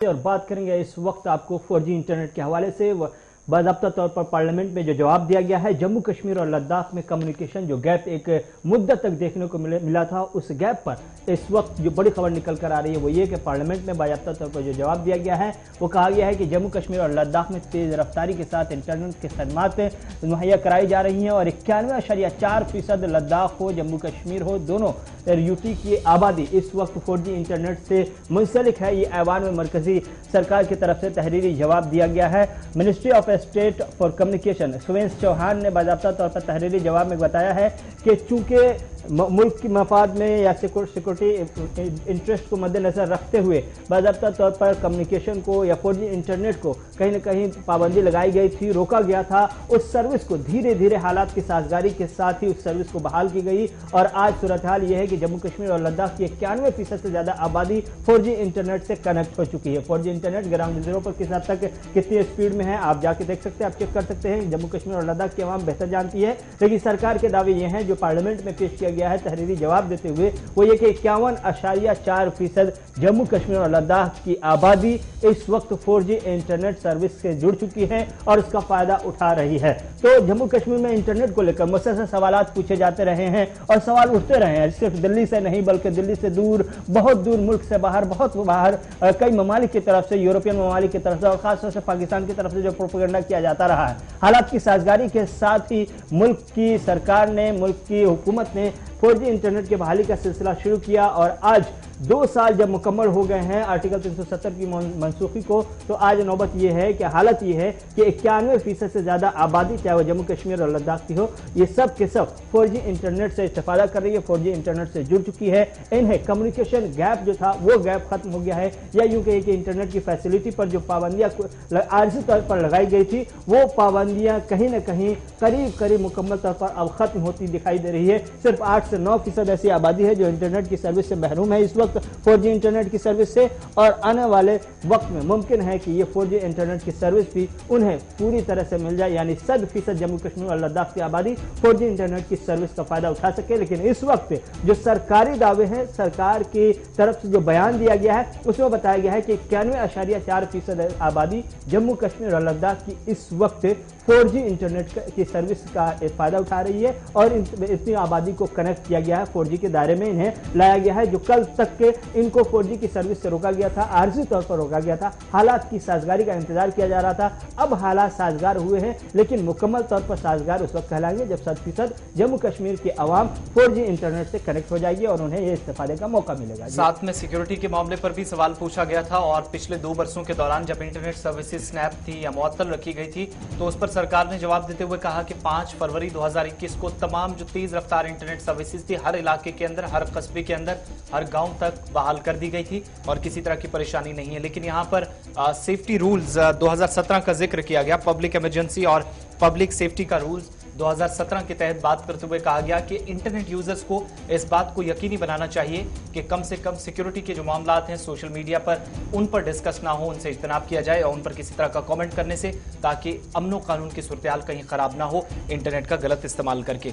और बात करेंगे इस वक्त आपको 4G इंटरनेट के हवाले से बाज़ाब्ता तौर पर पार्लियामेंट में जो जवाब दिया गया है। जम्मू कश्मीर और लद्दाख में कम्युनिकेशन जो गैप एक मुद्दत तक देखने को मिला था, उस गैप पर इस वक्त जो बड़ी खबर निकल कर आ रही है वो ये कि पार्लियामेंट में बाज़ाब्ता तौर पर जो जवाब दिया गया है वो कहा गया है कि जम्मू कश्मीर और लद्दाख में तेज़ रफ्तारी के साथ इंटरनेट की खदमात मुहैया कराई जा रही हैं और 91.4% लद्दाख हो जम्मू कश्मीर हो दोनों यूटी की आबादी इस वक्त 4G इंटरनेट से मुंसलिक है। ये ऐवान में मरकजी सरकार की तरफ से तहरीरी जवाब दिया गया है। Ministry of state for communication Suvendra Chauhan ने बाज़ाब्ता तौर पर तहरीरी जवाब में बताया है कि चूंकि मुल्क की मफाद में या सिक्योरिटी इंटरेस्ट को मद्देनजर रखते हुए बाज़ाब्ता तौर पर कम्युनिकेशन को या 4G इंटरनेट को कहीं न कहीं पाबंदी लगाई गई थी, रोका गया था। उस सर्विस को धीरे धीरे हालात की साझगारी के साथ ही उस सर्विस को बहाल की गई और आज सूरत हाल यह है कि जम्मू कश्मीर और लद्दाख की 91% से ज़्यादा आबादी 4G इंटरनेट से कनेक्ट हो चुकी है। 4G इंटरनेट ग्राउंड जीरो पर किस हद तक कितनी स्पीड में है आप जाके देख सकते हैं, आप चेक कर सकते हैं। जम्मू कश्मीर और लद्दाख की आवाम बेहतर जानती है, लेकिन सरकार के दावे ये हैं जो पार्लियामेंट में पेश किया गया है तहरीरी जवाब देते हुए वो ये कि 51.4% जम्मू कश्मीर और लद्दाख की आबादी इस वक्त 4G इंटरनेट सर्विस से जुड़ चुकी है और इसका फायदा उठा रही है। तो जम्मू कश्मीर में इंटरनेट को लेकर मुसलसल सवालात पूछे जाते रहे हैं और सवाल उठते रहे हैं, सिर्फ दिल्ली से नहीं बल्कि दिल्ली से दूर, बहुत दूर, मुल्क से बाहर, बहुत बाहर कई ममालिक की तरफ से, यूरोपियन ममालिक की तरफ से और खासतौर से पाकिस्तान की तरफ से जो प्रोपेगेंडा किया जाता रहा है। हालात की साझगारी के साथ ही मुल्क की सरकार ने, मुल्क की हुकूमत ने 4G इंटरनेट की बहाली का सिलसिला शुरू किया और आज 2 साल जब मुकम्मल हो गए हैं आर्टिकल 370 की मनसूखी को, तो आज नौबत यह है कि हालत यह है कि 91% से ज़्यादा आबादी, चाहे वो जम्मू कश्मीर और लद्दाख की हो, ये सब के सब 4G इंटरनेट से इस्तेफादा कर रही है, 4G इंटरनेट से जुड़ चुकी है। इन्हें कम्युनिकेशन गैप जो था वो गैप खत्म हो गया है, या यूँ कहिए कि इंटरनेट की फैसिलिटी पर जो पाबंदियाँ आर्जी तौर पर लगाई गई थी वो पाबंदियाँ कहीं ना कहीं करीब करीब मुकम्मल तौर पर अब खत्म होती दिखाई दे रही है। सिर्फ 8 से 9% ऐसी आबादी है जो इंटरनेट की सर्विस से महरूम है इस वक्त 4G इंटरनेट की सर्विस से, और आने वाले वक्त में मुमकिन है कि ये 4G इंटरनेट की सर्विस भी उन्हें पूरी तरह से मिल जाए, यानी 100% जम्मू कश्मीर और लद्दाख की आबादी 4G इंटरनेट की सर्विस का फायदा उठा सके। लेकिन इस वक्त जो सरकारी दावे हैं, सरकार की तरफ से जो बयान दिया गया है उसमें बताया गया है कि 91.4% आबादी जम्मू कश्मीर और लद्दाख की इस वक्त 4G इंटरनेट की सर्विस का फायदा उठा रही है और इतनी आबादी को कनेक्ट किया गया है, 4G के दायरे में इन्हें लाया गया है। जो कल तक के इनको 4G की सर्विस से रोका गया था, आर्जी तौर पर रोका गया था, हालात की साझगारी का इंतजार किया जा रहा था। अब हालात साझगार हुए हैं, लेकिन मुकम्मल तौर पर साझगार उस वक्त कहलाएंगे जब 100% जम्मू कश्मीर की आवाम 4G इंटरनेट से कनेक्ट हो जाएगी और उन्हें यह इस्तेफादे का मौका मिलेगा। साथ में सिक्योरिटी के मामले पर भी सवाल पूछा गया था और पिछले 2 वर्षों के दौरान जब इंटरनेट सर्विसेज स्नैप थी या मुअत्तल रखी गई थी तो उस पर सरकार ने जवाब देते हुए कहा कि 5 फरवरी 2021 को तमाम जो तेज रफ्तार इंटरनेट सर्विसेज थी हर इलाके के अंदर, हर कस्बे के अंदर, हर गांव तक बहाल कर दी गई थी और किसी तरह की परेशानी नहीं है। लेकिन यहां पर सेफ्टी रूल्स 2017 का जिक्र किया गया, पब्लिक इमरजेंसी और पब्लिक सेफ्टी का रूल्स 2017 के तहत बात करते हुए कहा गया कि इंटरनेट यूजर्स को इस बात को यकीनी बनाना चाहिए कि कम से कम सिक्योरिटी के जो मामलात हैं सोशल मीडिया पर उन पर डिस्कस ना हो, उनसे इज्तनाब किया जाए और उन पर किसी तरह का कमेंट करने से, ताकि अमन व कानून की सूरत हाल कहीं खराब ना हो इंटरनेट का गलत इस्तेमाल करके।